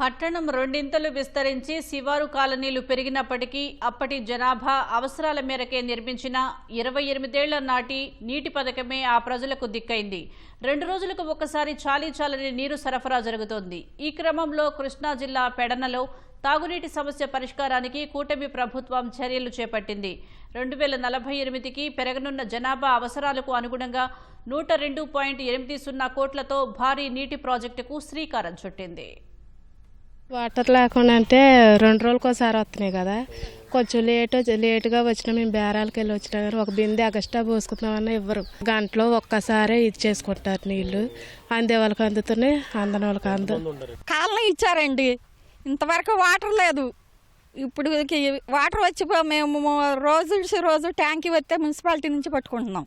పట్టణం రెండింతలు విస్తరించి శివారు కాలనీలు పెరిగినప్పటికీ అప్పటి జనాభా అవసరాల మేరకే నిర్మించిన 28 ఏళ్ల నాటి నీటి పథకమే ఆ ప్రజలకు దిక్కైంది. 2 రోజులకు ఒకసారి చాలీ నీరు సరఫరా జరుగుతోంది. ఈ క్రమంలో కృష్ణా జిల్లా పెడనలో తాగునీటి సమస్య పరిష్కారానికి కూటమి ప్రభుత్వం చర్యలు చేపట్టింది. 2048కి పెరగనున్న జనాభా అవసరాలకు అనుగుణంగా 102.80 కోట్లతో భారీ నీటి ప్రాజెక్టుకు శ్రీకారం చుట్టింది. వాటర్ లేకుండా అంటే 2 రోజులకోసారి వస్తున్నాయి కదా, కొంచెం లేటుగా వచ్చినా మేము బేరాలకు వెళ్ళి వచ్చినా కానీ ఒక బిందె ఎక్స్ట్రా పోసుకుందామన్నా ఇవ్వరు. గంటలో ఒక్కసారే ఇది చేసుకుంటారు నీళ్లు. అందే వాళ్ళకి అందుతున్నాయి, అందని వాళ్ళకి కాలనీ ఇచ్చారండి, ఇంతవరకు వాటర్ లేదు. ఇప్పుడు వాటర్ వచ్చి మేము రోజు ట్యాంకీ వస్తే మున్సిపాలిటీ నుంచి పట్టుకుంటున్నాం.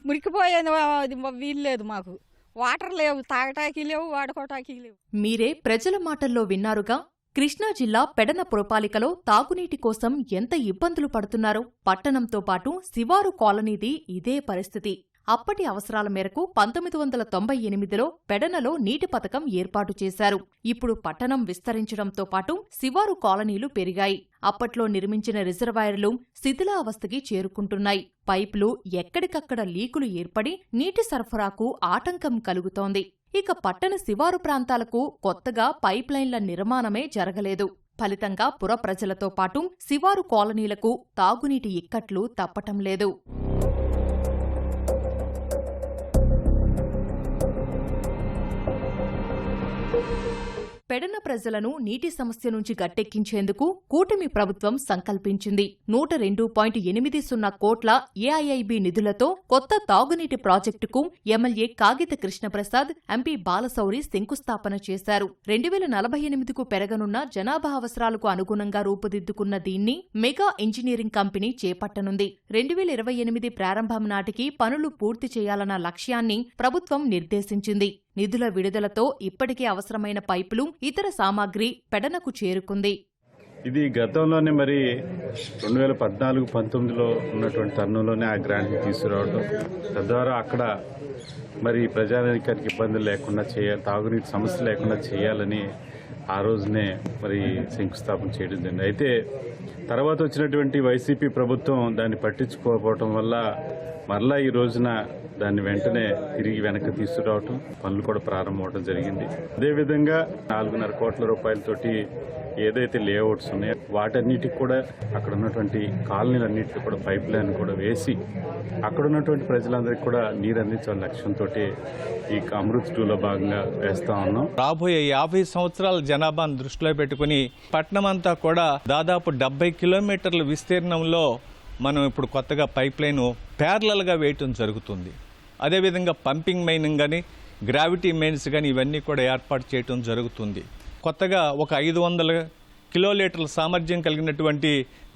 మురికిపోయేది వీలు లేదు, మాకు వాటర్ లేవు, తాగటానికి లేవు, వాడుకోవటానికి లేవు. మీరే ప్రజల మాటల్లో విన్నారుగా. కృష్ణా జిల్లా పెడన పురపాలికలో తాగునీటి కోసం ఎంత ఇబ్బందులు పడుతున్నారో. పట్టణంతో పాటు శివారు కాలనీది ఇదే పరిస్థితి. అప్పటి అవసరాల మేరకు 1998లో పెడనలో నీటి పథకం ఏర్పాటు చేశారు. ఇప్పుడు పట్టణం విస్తరించడంతో పాటు శివారు కాలనీలు పెరిగాయి. అప్పట్లో నిర్మించిన రిజర్వాయర్లు శిథిలావస్థకి చేరుకుంటున్నాయి. పైపులు ఎక్కడికక్కడ లీకులు ఏర్పడి నీటి సరఫరాకు ఆటంకం కలుగుతోంది. ఇక పట్టణ శివారు ప్రాంతాలకు కొత్తగా పైప్లైన్ల నిర్మాణమే జరగలేదు. ఫలితంగా పుర ప్రజలతో పాటు శివారు కాలనీలకు తాగునీటి ఇక్కట్లు తప్పటం లేదు. పెడన ప్రజలను నీటి సమస్య నుంచి గట్టెక్కించేందుకు కూటమి ప్రభుత్వం సంకల్పించింది. 102.80 కోట్ల ఏఐఐబి నిధులతో కొత్త తాగునీటి ప్రాజెక్టుకు ఎమ్మెల్యే కాగిత కృష్ణప్రసాద్, ఎంపీ బాలశౌరి శంకుస్థాపన చేశారు. 2048కు పెరగనున్న జనాభా అవసరాలకు అనుగుణంగా రూపుదిద్దుకున్న దీన్ని మెగా ఇంజనీరింగ్ కంపెనీ చేపట్టనుంది. 2028 ప్రారంభం నాటికి పనులు పూర్తి చేయాలన్న లక్ష్యాన్ని ప్రభుత్వం నిర్దేశించింది. నిధుల విడుదలతో ఇప్పటికే అవసరమైన పైపులు, ఇతర సామాగ్రి పెడనకు చేరుకుంది. ఇది గతంలోనే 2014-19లో ఉన్నటువంటి తరుణంలోనే ఆ గ్రాంట్ తీసుకురావడం, తద్వారా అక్కడ ప్రజానికానికి ఇబ్బందులు లేకుండా చేయాలి, తాగునీటి సమస్య లేకుండా చేయాలని ఆ రోజునే శంకుస్థాపన చేయడం జరిగింది. అయితే తర్వాత వచ్చినటువంటి వైసీపీ ప్రభుత్వం దాన్ని పట్టించుకోకపోవటం వల్ల మరలా ఈ రోజున దాన్ని వెంటనే తిరిగి వెనక్కి తీసుకురావటం, పనులు కూడా ప్రారంభమవడం జరిగింది. అదేవిధంగా 4.5 కోట్ల రూపాయలతోటి ఏదైతే లేఅవుట్స్ ఉన్నాయో వాటన్నిటికి కూడా అక్కడ ఉన్నటువంటి కాలనీలన్నిటికీ కూడా పైప్ లైన్ కూడా వేసి అక్కడ ఉన్నటువంటి ప్రజలందరికీ కూడా నీరు అందించాలని లక్ష్యంతో ఈ అమృత్ 2లో భాగంగా వేస్తా ఉన్నాం. రాబోయే 50 సంవత్సరాల జనాభాను దృష్టిలో పెట్టుకుని పట్టణం అంతా కూడా దాదాపు 70 కిలోమీటర్ల విస్తీర్ణంలో మనం ఇప్పుడు కొత్తగా పైప్ లైన్ ప్యారలల్గా వేయటం జరుగుతుంది. అదేవిధంగా పంపింగ్ మైన్ కానీ, గ్రావిటీ మెయిన్స్ కానీ ఇవన్నీ కూడా ఏర్పాటు చేయటం జరుగుతుంది. కొత్తగా ఒక 500 కిలోలీటర్ల సామర్థ్యం కలిగినటువంటి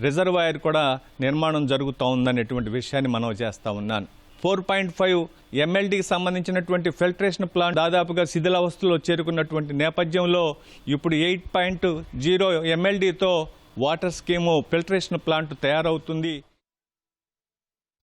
రిజర్వాయర్ కూడా నిర్మాణం జరుగుతూ ఉందనేటువంటి విషయాన్ని మనం చేస్తూ ఉన్నాను. 4.5 MLDకి సంబంధించినటువంటి ఫిల్టరేషన్ ప్లాంట్ దాదాపుగా శిథిలావస్థలో చేరుకున్నటువంటి నేపథ్యంలో ఇప్పుడు 8.0 MLDతో వాటర్ స్కీము ఫిల్టరేషన్ ప్లాంట్ తయారవుతుంది.